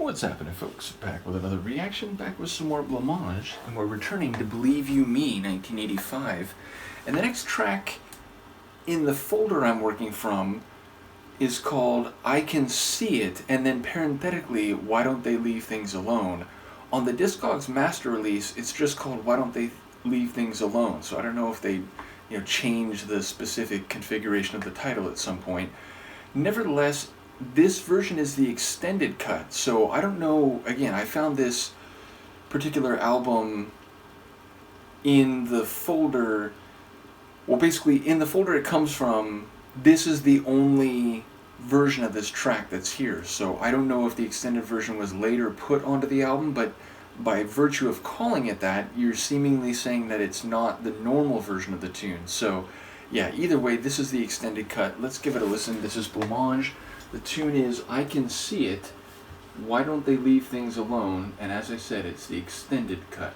What's happening, folks? Back with another reaction, back with some more Blancmange, and we're returning to Believe You Me, 1985. And the next track in the folder I'm working from is called I Can See It, and then parenthetically, Why Don't They Leave Things Alone? On the Discogs master release, it's just called Why Don't They Leave Things Alone? So I don't know if they change the specific configuration of the title at some point. Nevertheless, this version is the extended cut, so I don't know. Again, I found this particular album in the folder, well, basically in the folder it comes from. This is the only version of this track that's here, so I don't know if the extended version was later put onto the album, but by virtue of calling it that, you're seemingly saying that it's not the normal version of the tune. So yeah, either way, this is the extended cut. Let's give it a listen. This is Blancmange. The tune is I Can See It, Why Don't They Leave Things Alone? And as I said, it's the extended cut.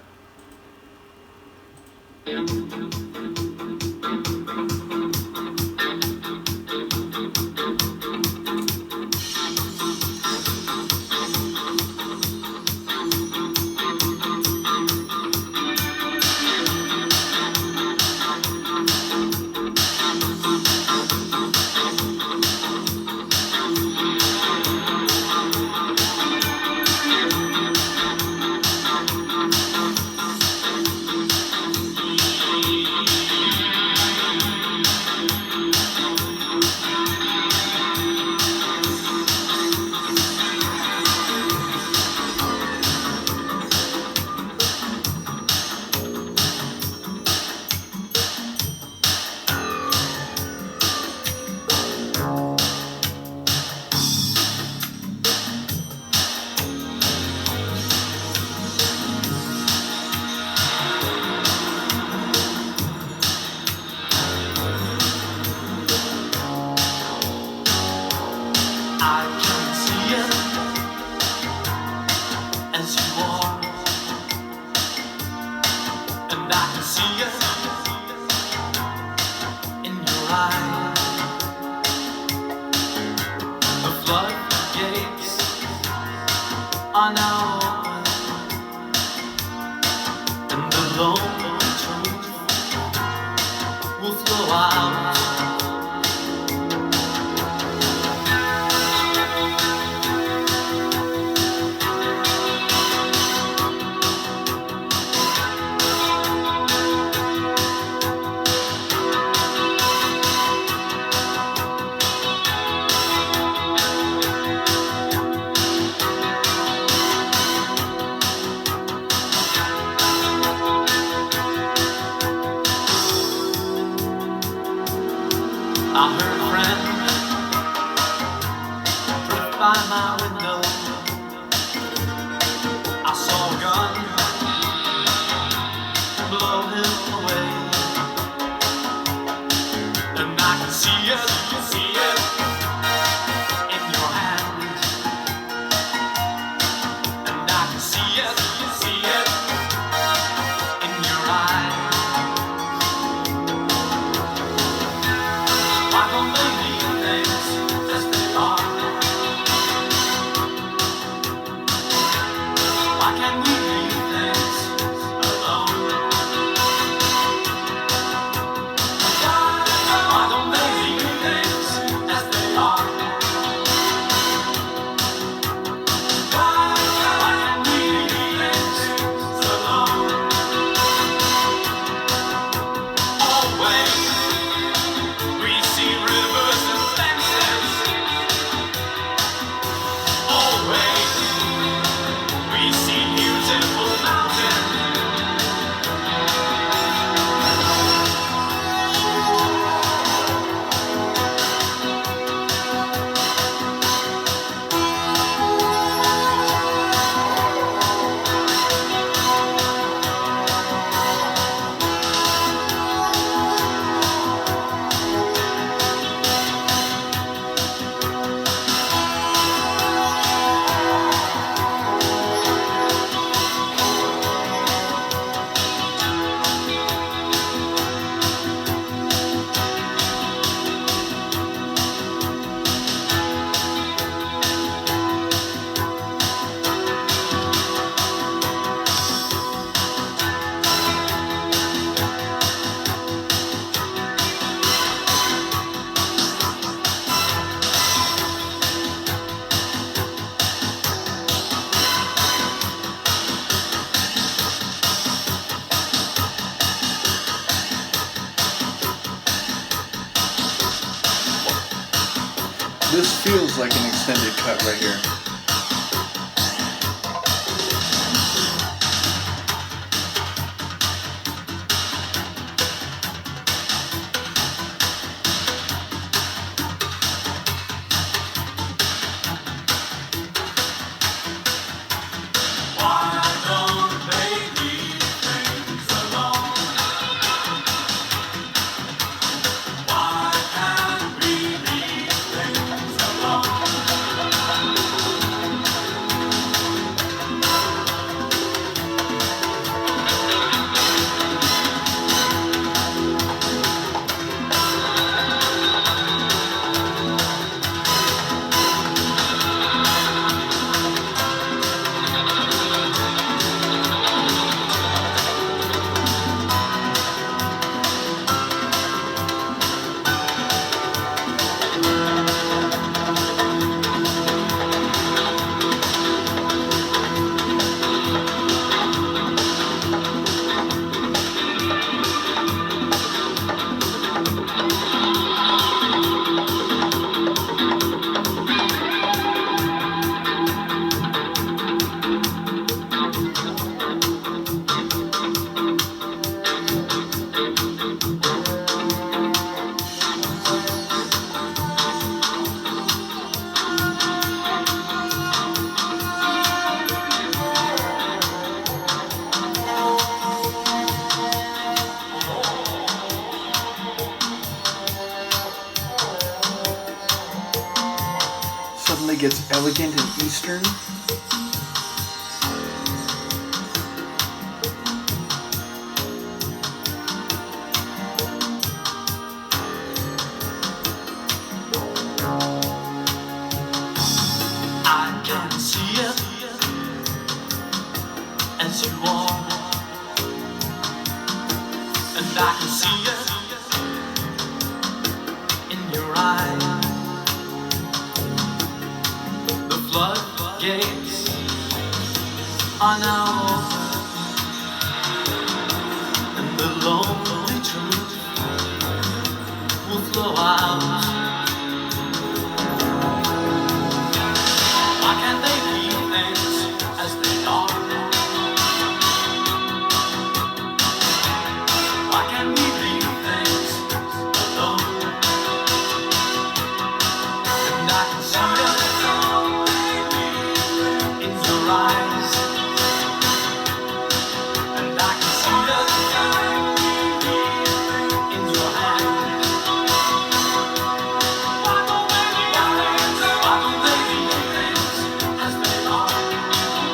Are now open, and the lonely truth will flow out. I heard a friend drift by my window. I saw a gun blow him away, and I can see it in your hand, and I can see it in your eyes. Why don't they leave things as they are? Why can't we leave things alone? Why don't they leave things as they are? Why can't we leave things alone? Always we see rivers and fences. Always we see music feels like an extended cut right here. Why don't they leave things alone? Why can't we leave things alone? Suddenly gets elegant and Eastern. I can see it as you are, and I can see it in your eyes. The floodgates are now open, and the lonely truth will flow out. Why can't they leave things as they are? Why can't we leave things alone? And I can see it in your eyes, and I can see it in your hand. Why don't they leave things as they are?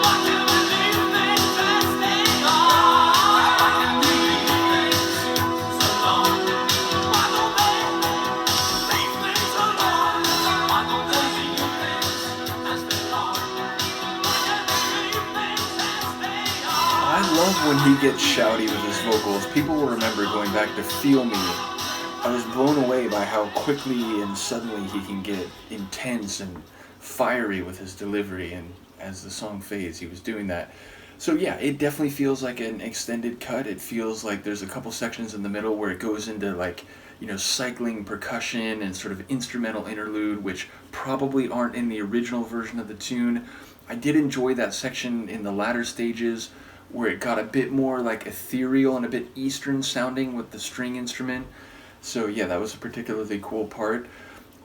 Why can't we leave things as they are? Why can't we leave things alone? Why don't they leave things alone? Why don't they leave things as they are? Why can't they leave things as they are? I love when he gets shouty with his vocals. People will remember going back to Feel Me. I was blown away by how quickly and suddenly he can get intense and fiery with his delivery, and as the song fades, he was doing that. So yeah, it definitely feels like an extended cut. It feels like there's a couple sections in the middle where it goes into like, cycling percussion and sort of instrumental interlude, which probably aren't in the original version of the tune. I did enjoy that section in the latter stages where it got a bit more like ethereal and a bit Eastern sounding with the string instrument. So yeah, that was a particularly cool part.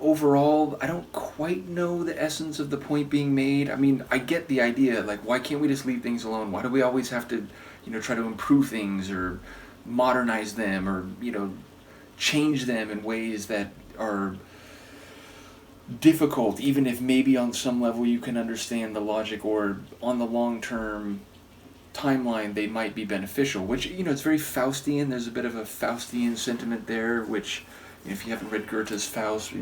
Overall, I don't quite know the essence of the point being made. I mean, I get the idea, like, why can't we just leave things alone? Why do we always have to, try to improve things or modernize them or, change them in ways that are difficult, even if maybe on some level you can understand the logic, or on the long term timeline they might be beneficial, which, it's very Faustian. There's a bit of a Faustian sentiment there, which, if you haven't read Goethe's Faust,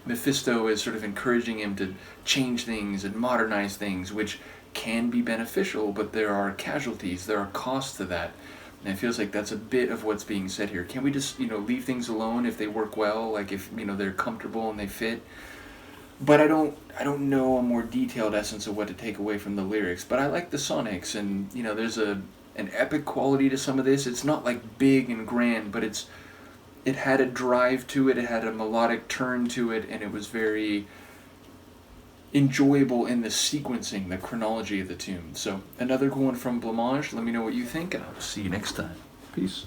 Mephisto is sort of encouraging him to change things and modernize things, which can be beneficial, but there are casualties, there are costs to that. And it feels like that's a bit of what's being said here. Can we just, leave things alone if they work well, like if, they're comfortable and they fit? But I don't know a more detailed essence of what to take away from the lyrics. But I like the sonics, and there's an epic quality to some of this. It's not like big and grand, but it had a drive to it. It had a melodic turn to it, and it was very enjoyable in the sequencing, the chronology of the tune. So another cool one from Blancmange. Let me know what you think, and I'll see you next time. Peace.